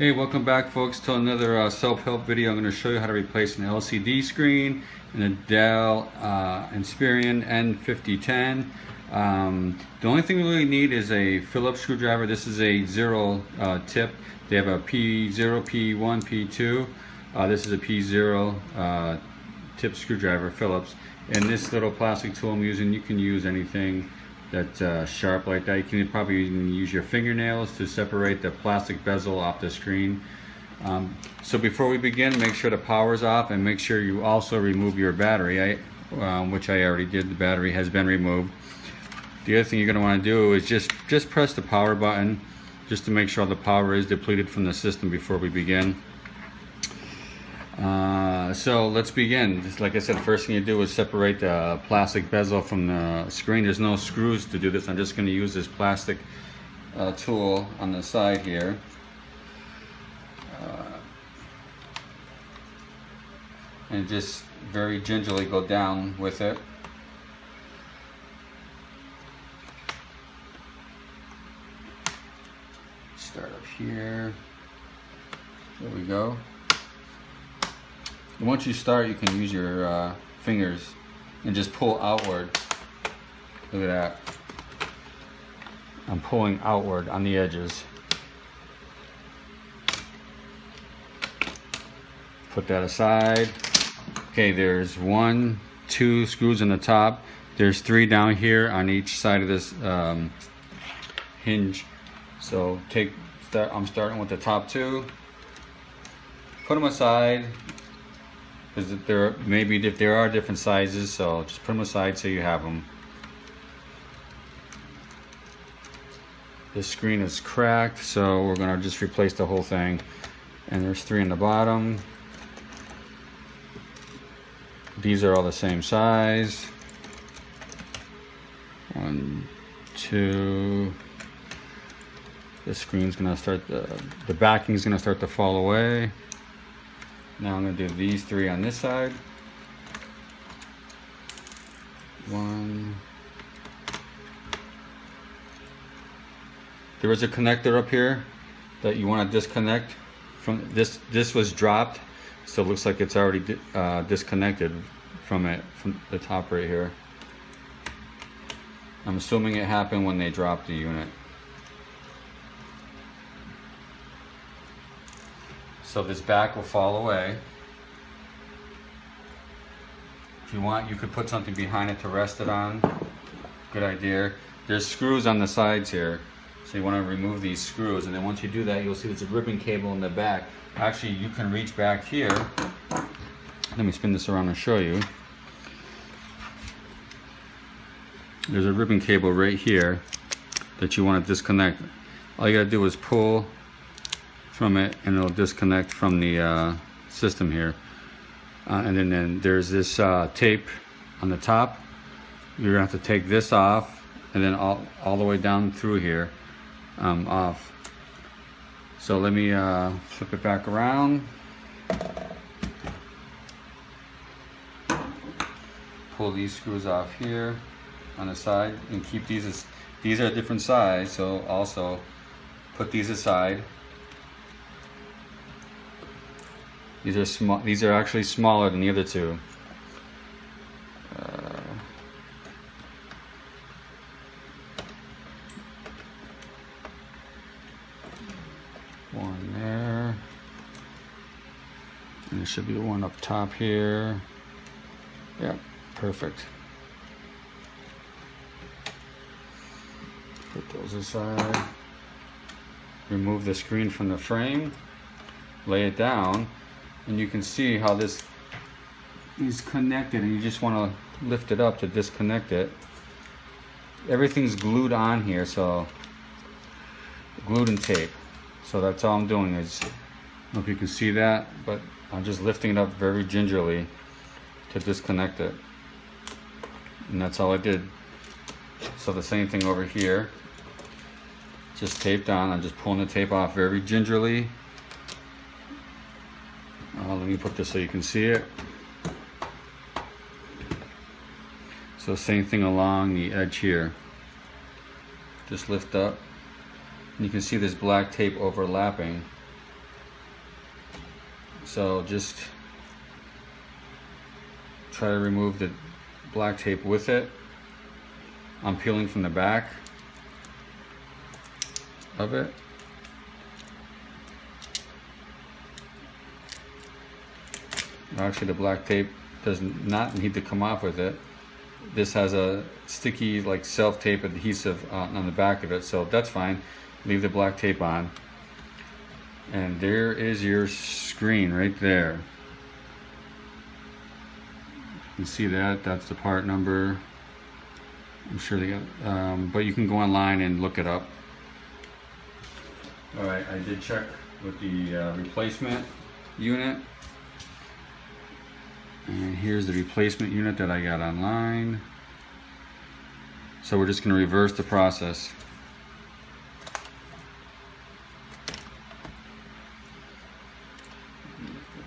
Hey, welcome back folks to another self-help video. I'm going to show you how to replace an LCD screen in a Dell Inspiron N5010. The only thing we really need is a Phillips screwdriver. This is a zero tip. They have a P0, P1, P2. This is a P0 tip screwdriver, Phillips. And this little plastic tool I'm using, you can use anything that's sharp like that. You can probably even use your fingernails to separate the plastic bezel off the screen. So before we begin, make sure the power's off and make sure you also remove your battery, which I already did. The battery has been removed. The other thing you're going to want to do is just press the power button just to make sure the power is depleted from the system before we begin. So let's begin. Just like I said, the first thing you do is separate the plastic bezel from the screen. There's no screws to do this. I'm just going to use this plastic tool on the side here. And just very gingerly go down with it. Start up here. There we go. And once you start, you can use your fingers and just pull outward. Look at that. I'm pulling outward on the edges. Put that aside. Okay, there's 1, 2 screws in the top. There's 3 down here on each side of this hinge. So I'm starting with the top 2. Put them aside. Because there are different sizes, so just put them aside so you have them. This screen is cracked, so we're gonna just replace the whole thing. And there's 3 in the bottom. These are all the same size. 1, 2. The screen's gonna start the backing's gonna start to fall away. Now I'm going to do these 3 on this side. 1. There is a connector up here that you want to disconnect from. This was dropped, so it looks like it's already disconnected from the top right here. I'm assuming it happened when they dropped the unit. So this back will fall away. If you want, you could put something behind it to rest it on. Good idea. There's screws on the sides here. So you want to remove these screws, and then once you do that, you'll see there's a ribbon cable in the back. Actually, you can reach back here. Let me spin this around and show you. There's a ribbon cable right here that you want to disconnect. All you gotta do is pull from it and it'll disconnect from the system here, and then there's this tape on the top. You're gonna have to take this off and then all the way down through here off. So let me flip it back around, pull these screws off here on the side and keep these are a different size, so also put these aside. These are small. These are actually smaller than the other 2. One there, and there should be one up top here. Yep, perfect. Put those aside. Remove the screen from the frame. Lay it down. And you can see how this is connected, and you just want to lift it up to disconnect it. Everything's glued on here, so glued in tape. So that's all I'm doing is, I don't know if you can see that, but I'm just lifting it up very gingerly to disconnect it. And that's all I did. So the same thing over here. Just taped on. I'm just pulling the tape off very gingerly. Let me put this so you can see it. So same thing along the edge here. Just lift up. And you can see this black tape overlapping. So just try to remove the black tape with it. I'm peeling from the back of it. Actually, the black tape does not need to come off with it. This has a sticky, like, self-tape adhesive on the back of it, so that's fine. Leave the black tape on. And there is your screen right there. You can see that, that's the part number. I'm sure they got, but you can go online and look it up. All right, I did check with the replacement unit. And here's the replacement unit that I got online. So we're just going to reverse the process.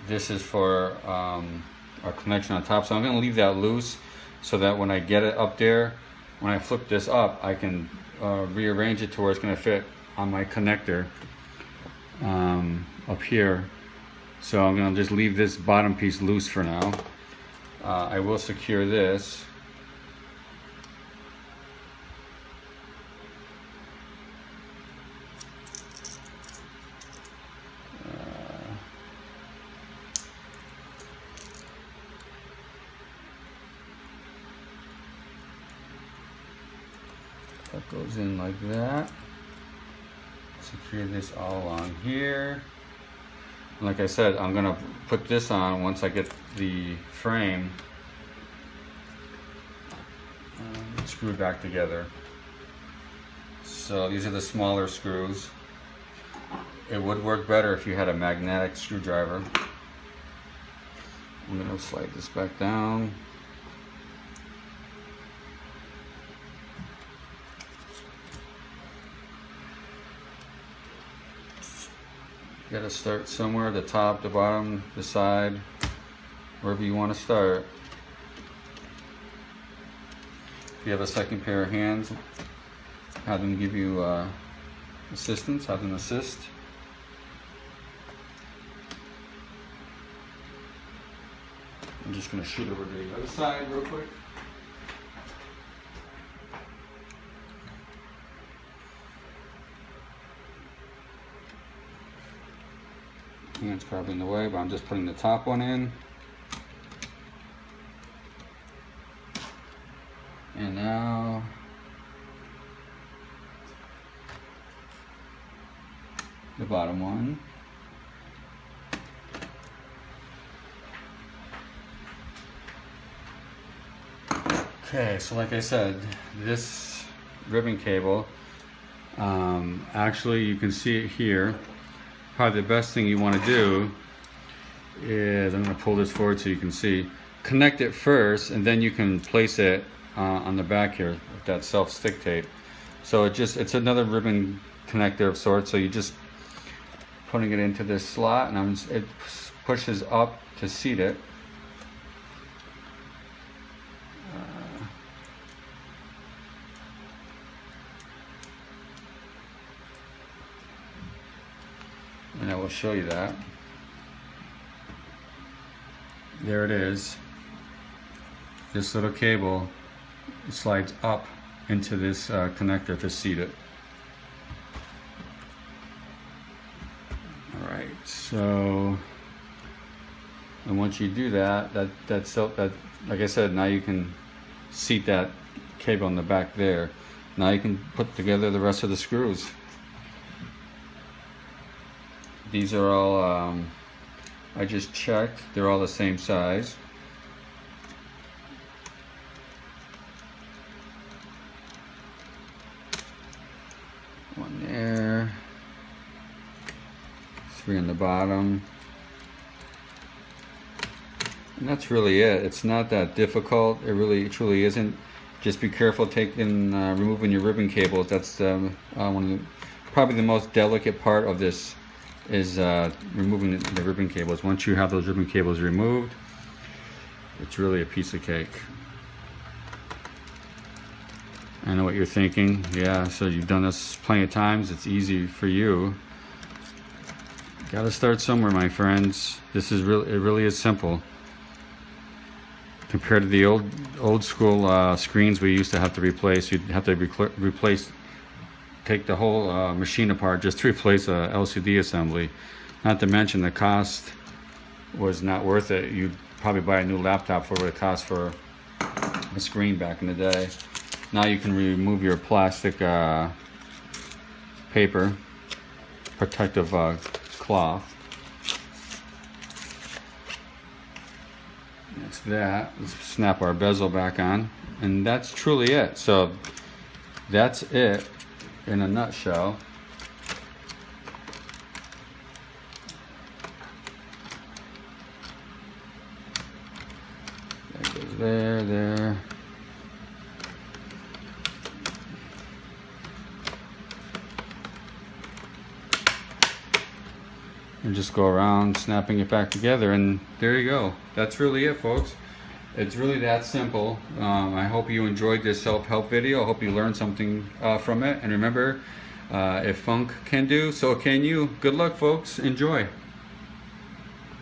This is for our connection on top. So I'm going to leave that loose so that when I get it up there, when I flip this up, I can rearrange it to where it's going to fit on my connector up here. So I'm going to just leave this bottom piece loose for now. I will secure this. That goes in like that. Secure this all on here. Like I said, I'm gonna put this on once I get the frame screwed back together. So these are the smaller screws. It would work better if you had a magnetic screwdriver. I'm gonna slide this back down. You gotta start somewhere, the top, the bottom, the side, wherever you want to start. If you have a second pair of hands, have them give you assistance, have them assist. I'm just gonna shoot over to the other side real quick. Hand's probably in the way, but I'm just putting the top one in. And now the bottom one. Okay, so like I said, this ribbon cable, actually you can see it here. Probably the best thing you want to do is, I'm going to pull this forward so you can see, connect it first and then you can place it on the back here with that self-stick tape. So it's another ribbon connector of sorts, so you just putting it into this slot and it pushes up to seat it. And I will show you that. There it is. This little cable slides up into this connector to seat it. All right, so and once you do that, like I said, now you can seat that cable in the back there. Now you can put together the rest of the screws. These are all, I just checked, they're all the same size. One there, 3 on the bottom. And that's really it. It's not that difficult. It really, truly isn't. Just be careful removing your ribbon cables. That's probably the most delicate part of this is removing the ribbon cables. Once you have those ribbon cables removed, it's really a piece of cake. I know what you're thinking. Yeah, so you've done this plenty of times. It's easy for you. Gotta start somewhere, my friends. This is really, it really is simple compared to the old school screens we used to have to replace. You'd have to take the whole machine apart just to replace a LCD assembly. Not to mention the cost was not worth it. You'd probably buy a new laptop for what it cost for a screen back in the day. Now you can remove your plastic paper, protective cloth. That's that. Let's snap our bezel back on, and that's truly it. So that's it in a nutshell. That goes there. And just go around snapping it back together, and there you go. That's really it, folks. It's really that simple. I hope you enjoyed this self-help video. I hope you learned something from it. And remember, if funk can do, so can you. Good luck, folks. Enjoy.